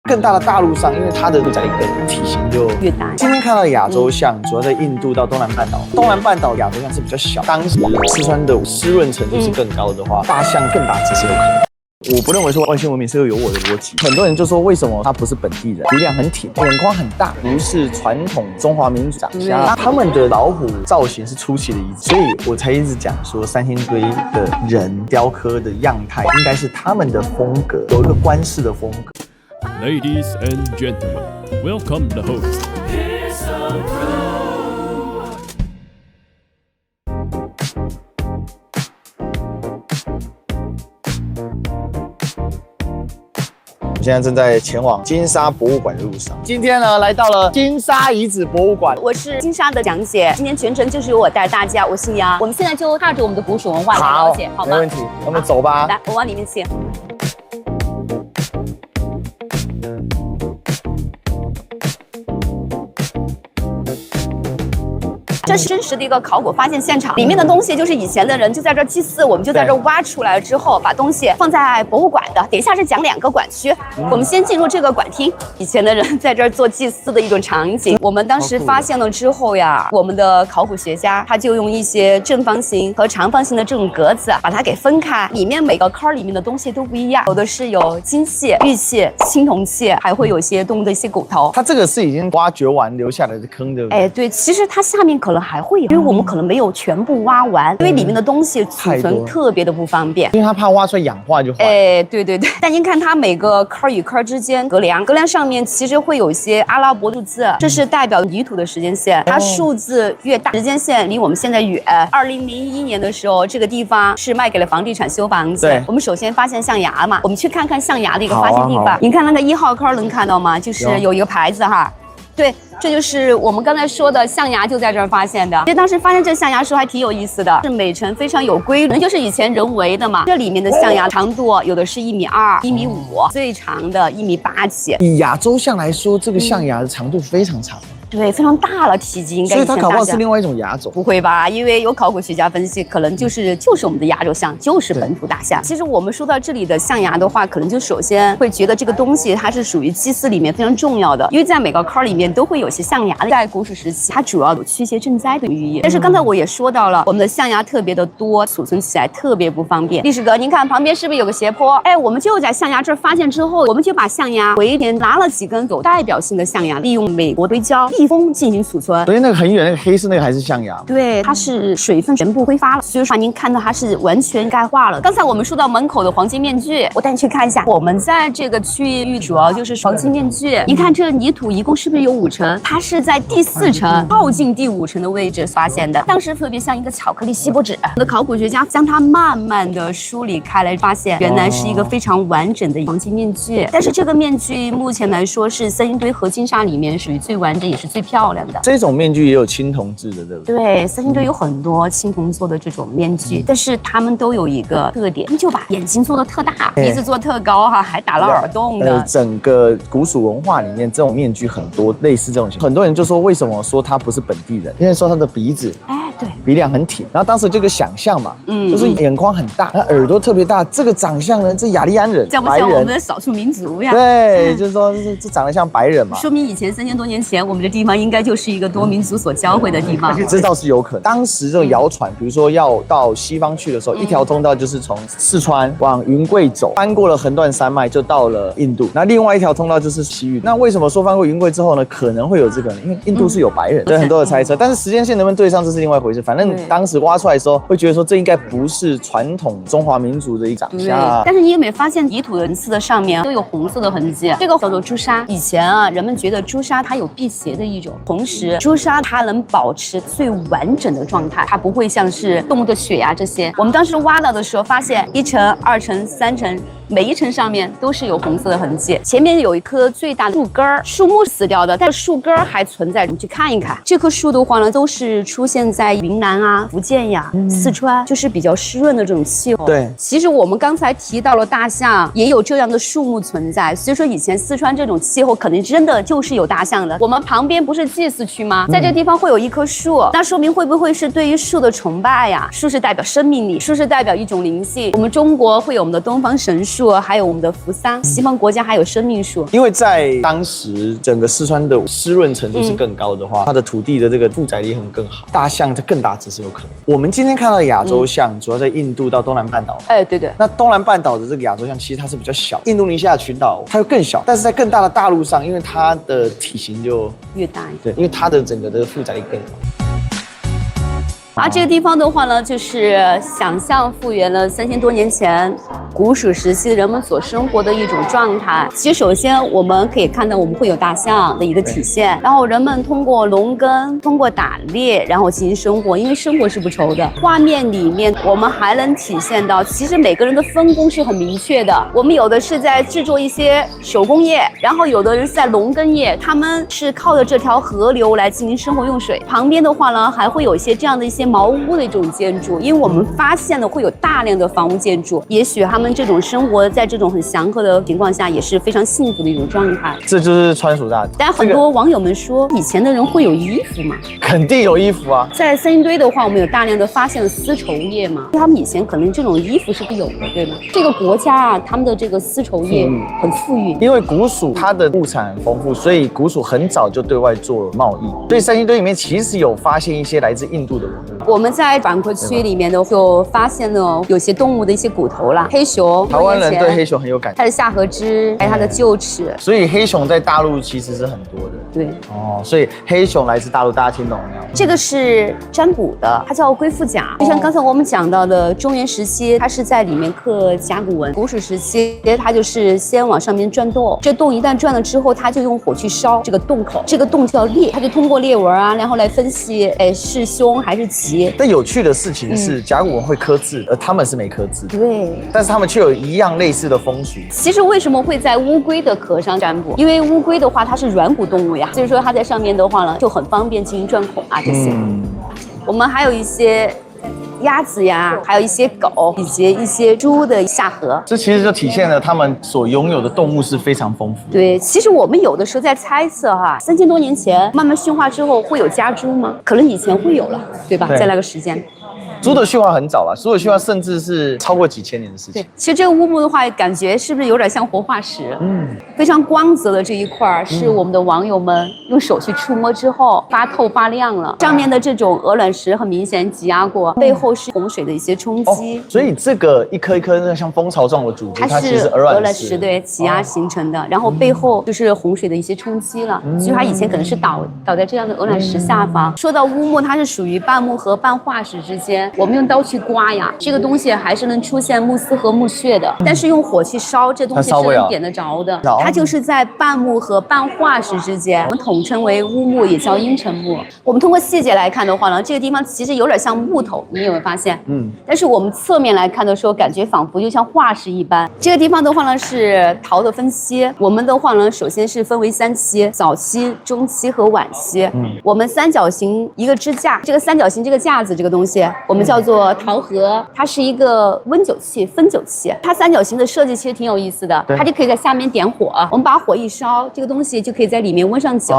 更大的大陆上，因为它的整个体型就越大。今天看到的亚洲象，主要在印度到东南半岛。东南半岛亚洲象是比较小，当时四川的湿润程度是更高的话，大象更大只是有可能。我不认为说外星文明是有我的逻辑，很多人就说为什么他不是本地人，鼻梁很挺，眼眶很大，不是传统中华民族长相。他们的老虎造型是出奇的一致，所以我才一直讲说三星堆的人雕刻的样态应该是他们的风格，有一个官式的风格。Ladies and gentlemen, welcome the host. 我现在正在前往金沙博物馆的路上。今天呢，来到了金沙遗址博物馆。我是金沙的讲解，今天全程就是由我带大家。我姓杨，我们现在就踏着我们的古蜀文化来了解，好吗？没问题，我们走吧。来，我往里面去。这是真实的一个考古发现现场，里面的东西就是以前的人就在这祭祀，我们就在这挖出来之后，把东西放在博物馆的。等一下是讲2个馆区，我们先进入这个馆厅，以前的人在这儿做祭祀的一种场景。我们当时发现了之后呀，我们的考古学家他就用一些正方形和长方形的这种格子把它给分开，里面每个坑里面的东西都不一样，有的是有金器、玉器、青铜器，还会有一些动物的一些骨头。它这个是已经挖掘完留下来的坑，对不对？哎，对，其实它下面可能还会有，因为我们可能没有全部挖完，因为里面的东西储存特别的不方便，因为它怕挖出来氧化就坏。哎，对对对。但您看它每个坑与坑之间隔梁，隔梁上面其实会有一些阿拉伯数字，这是代表泥土的时间线。它数字越大，时间线离我们现在远。2001年的时候，这个地方是卖给了房地产修房子。对，我们首先发现象牙嘛，我们去看看象牙的一个发现地方。您看那个1号坑能看到吗？就是有一个牌子哈。对，这就是我们刚才说的象牙，就在这儿发现的。其实当时发现这象牙时候还挺有意思的，是每层非常有规律，就是以前人为的嘛。这里面的象牙长度有的是1.2米、1.5米，最长的1.8米起。以亚洲象来说，这个象牙的长度非常长。对，非常大了，体积应该。所以它搞不好是另外一种牙种。不会吧？因为有考古学家分析，可能就是我们的亚洲象，就是本土大象。其实我们说到这里的象牙的话，可能就首先会觉得这个东西它是属于祭祀里面非常重要的，因为在每个坑里面都会有些象牙的。在古史时期，它主要有驱邪镇灾的寓意。但是刚才我也说到了，我们的象牙特别的多，储存起来特别不方便。历史哥，您看旁边是不是有个斜坡？哎，我们就在象牙这儿发现之后，我们就把象牙回填，拿了几根有代表性的象牙，利用美国堆胶密封进行储存。所以那个很远那个黑色那个还是象牙。对，它是水分全部挥发了，所以说您看到它是完全钙化了。刚才我们说到门口的黄金面具，我带你去看一下。我们在这个区域主要就是黄金面具。您看这泥土一共是不是有5层？它是在第4层靠近第5层的位置发现的。当时特别像一个巧克力锡箔纸。我的考古学家将它慢慢的梳理开来，发现原来是一个非常完整的黄金面具。但是这个面具目前来说是三星堆和金沙里面属于最完整也是最漂亮的。这种面具也有青铜制的，对不对？对，三星堆有很多青铜做的这种面具，但是他们都有一个特点，他们就把眼睛做的特大，鼻子做特高哈，还打了耳洞的。整个古蜀文化里面，这种面具很多，类似这种型。很多人就说，为什么说他不是本地人？因为说他的鼻子，对，鼻梁很挺。然后当时这个想象嘛，就是眼眶很大，他耳朵特别大。这个长相呢，这雅利安人，像不像我们的少数民族呀？对，就是说这长得像白人嘛，说明以前3000多年前，我们的地方应该就是一个多民族所交汇的地方。这倒是有可能。当时这种谣传，比如说要到西方去的时候，一条通道就是从四川往云贵走，翻过了横断山脉就到了印度。那另外一条通道就是西域。那为什么说翻过云贵之后呢？可能会有这个呢？因为印度是有白人，对很多的猜测。但是时间线能不能对上，这是另外一回事。反正当时挖出来的时候，会觉得说这应该不是传统中华民族的一长相。但是你有没有发现泥土的层次的上面都有红色的痕迹？这个叫做朱砂。以前啊，人们觉得朱砂它有辟邪的一种，同时朱砂它能保持最完整的状态，它不会像是动物的血呀这些。我们当时挖到的时候，发现1层、2层、3层。每一层上面都是有红色的痕迹。前面有一棵最大的树根儿，树木死掉的，但是树根儿还存在。我们去看一看，这棵树的话呢，都是出现在云南啊、福建呀、四川，就是比较湿润的这种气候。对，其实我们刚才提到了大象，也有这样的树木存在，所以说以前四川这种气候，可能真的就是有大象的。我们旁边不是祭祀区吗？在这地方会有一棵树，那说明会不会是对于树的崇拜呀？树是代表生命力，树是代表一种灵性。我们中国会有我们的东方神树。树，还有我们的扶桑。西方国家还有生命树。因为在当时整个四川的湿润程度是更高的话，它的土地的这个负载力会更好，大象它更大只是有可能。我们今天看到的亚洲象，主要在印度到东南半岛。哎，对对。那东南半岛的这个亚洲象，其实它是比较小，印度尼西亚群岛它又更小，但是在更大的大陆上，因为它的体型就越大一点。对，因为它的整个的负载力更高。这个地方的话呢，就是想象复原了3000多年前古蜀时期人们所生活的一种状态。其实首先我们可以看到，我们会有大象的一个体现，然后人们通过农耕，通过打猎，然后进行生活，因为生活是不愁的。画面里面我们还能体现到，其实每个人的分工是很明确的。我们有的是在制作一些手工业，然后有的人是在农耕业，他们是靠着这条河流来进行生活用水。旁边的话呢，还会有一些这样的一些茅屋的一种建筑，因为我们发现了会有大量的房屋建筑，也许他们这种生活在这种很祥和的情况下，也是非常幸福的一种状态。这就是川蜀大地。但很多网友们说，以前的人会有衣服吗？肯定有衣服啊。在三星堆的话，我们有大量的发现了丝绸业嘛，他们以前可能这种衣服是不有的，对吗？这个国家啊，他们的这个丝绸业很富裕，因为古蜀它的物产很丰富，所以古蜀很早就对外做贸易。所以三星堆里面其实有发现一些来自印度的文物。我们在板块区里面呢，就发现了有些动物的一些骨头啦，黑熊。台湾人对黑熊很有感觉，它的下颌肢，还有它的臼齿。所以黑熊在大陆其实是很多的。对。哦，所以黑熊来自大陆，大家听懂了没有？这个是占卜的，它叫龟腹甲。就像刚才我们讲到的，中原时期它是在里面刻甲骨文，古蜀时期它就是先往上面转洞，这洞一旦转了之后，它就用火去烧这个洞口，这个洞叫裂，它就通过裂纹啊，然后来分析，是凶还是吉。但有趣的事情是，甲骨文会刻字，而他们是没刻字。对。但是他们却有一样类似的风俗。其实为什么会在乌龟的壳上占卜？因为乌龟的话，它是软骨动物呀，所以说它在上面的话呢，就很方便进行钻孔啊这些。我们还有一些鸭子呀，还有一些狗以及一些猪的下颌，这其实就体现了他们所拥有的动物是非常丰富的。对，其实我们有的时候在猜测哈，3000多年前慢慢驯化之后会有家猪吗？可能以前会有了，对吧？在那个时间。猪的驯化很早了，猪的驯化甚至是超过几千年的事情。对，其实这个乌木的话，感觉是不是有点像活化石？非常光泽的这一块是我们的网友们用手去触摸之后发透发亮了。上面的这种鹅卵石很明显挤压过，背后是洪水的一些冲击。所以这个一颗一颗那像蜂巢状的组织，它其实是鹅卵石对挤压形成的，然后背后就是洪水的一些冲击了，所以它以前可能是倒在这样的鹅卵石下方。说到乌木，它是属于半木和半化石之间。我们用刀去刮呀，这个东西还是能出现木丝和木屑的，但是用火去烧，这东西是能点得着的。它就是在半木和半化石之间，我们统称为乌木，也叫阴沉木。我们通过细节来看的话呢，这个地方其实有点像木头，你有没有发现？但是我们侧面来看的时候，感觉仿佛就像化石一般。这个地方的话呢是陶的分期，我们的话呢首先是分为3期：早期、中期和晚期。我们三角形一个支架，这个三角形这个架子这个东西，我们叫做陶盒，它是一个温酒器、分酒器。它三角形的设计其实挺有意思的，它就可以在下面点火，我们把火一烧，这个东西就可以在里面温上酒。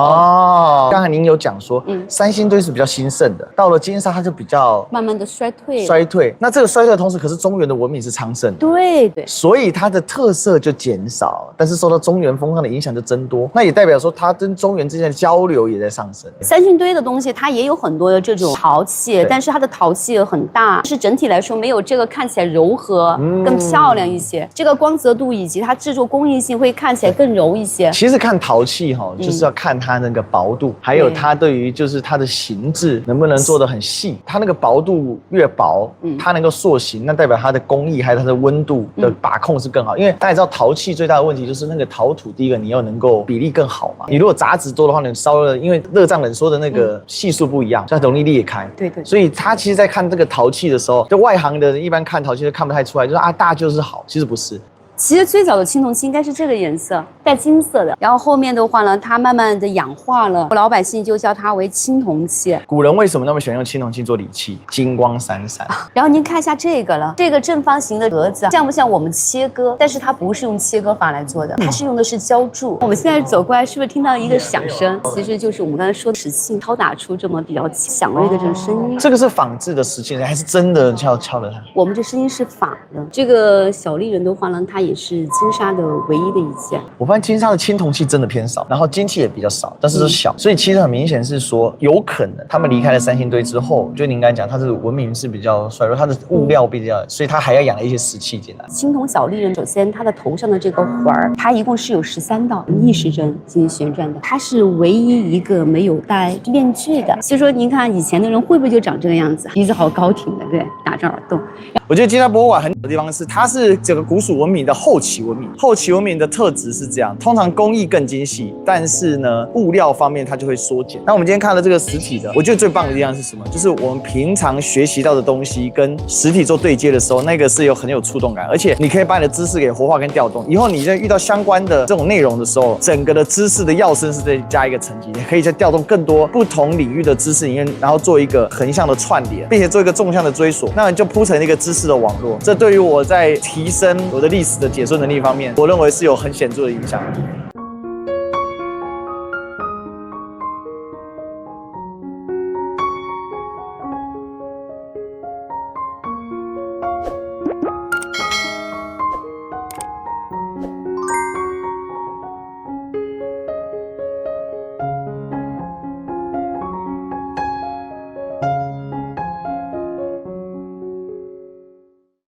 刚才您有讲说，三星堆是比较兴盛的，到了金沙它就比较慢慢的衰退。那这个衰退的同时，可是中原的文明是昌盛的，对，所以它的特色就减少，但是受到中原风尚的影响就增多。那也代表说，它跟中原之间的交流也在上升。三星堆的东西，它也有很多的这种陶器，但是它的陶器很大，是整体来说没有这个看起来柔和，更漂亮一些。这个光泽度以及它制作工艺性会看起来更柔一些。其实看陶器就是要看它那个薄度，还有它对于就是它的形制能不能做得很细。它那个薄度越薄，它能够塑形，那代表它的工艺还有它的温度的把控是更好。因为大家知道陶器最大的问题就是那个陶土，第一个你要能够比例更好嘛。你如果杂质多的话，你烧了，因为热胀冷缩的那个系数不一样，它容易裂开。对，所以他其实在看这个陶器的时候，就外行的人一般看陶器就看不太出来，就说大就是好，其实不是。其实最早的青铜器应该是这个颜色，带金色的。然后后面的话呢，它慢慢的氧化了，老百姓就叫它为青铜器。古人为什么那么喜欢用青铜器做礼器？金光闪闪。然后您看一下这个了，这个正方形的格子像不像我们切割？但是它不是用切割法来做的，它是用的是浇铸。我们现在走过来，是不是听到一个响声？其实就是我们刚才说的石器敲打出这么比较响亮的这种声音。这个是仿制的石器，还是真的敲的它？我们这声音是仿的。这个小丽人的话呢，它也也是金沙的唯一的一件。我发现金沙的青铜器真的偏少，然后金器也比较少，但是都小，所以其实很明显是说，有可能他们离开了三星堆之后，就您刚才讲，它的文明是比较衰弱，它的物料比较，所以它还要养一些石器进来。青铜小丽人，首先它的头上的这个环儿，它一共是有13道逆时针进行旋转的，它是唯一一个没有戴面具的。所以说，您看以前的人会不会就长这个样子，鼻子好高挺的，对，打着耳洞。我觉得金沙博物馆很好的地方是，它是整个古蜀文明的后期文明。后期文明的特质是这样，通常工艺更精细，但是呢，物料方面它就会缩减。那我们今天看了这个实体的，我觉得最棒的地方是什么？就是我们平常学习到的东西跟实体做对接的时候，那个是很有触动感，而且你可以把你的知识给活化跟调动。以后你在遇到相关的这种内容的时候，整个的知识的要深是再加一个层级，你可以再调动更多不同领域的知识里面，然后做一个横向的串联，并且做一个纵向的追索，那你就铺成一个知识的网络。这对于我在提升我的历史的解说能力方面，我认为是有很显著的影响。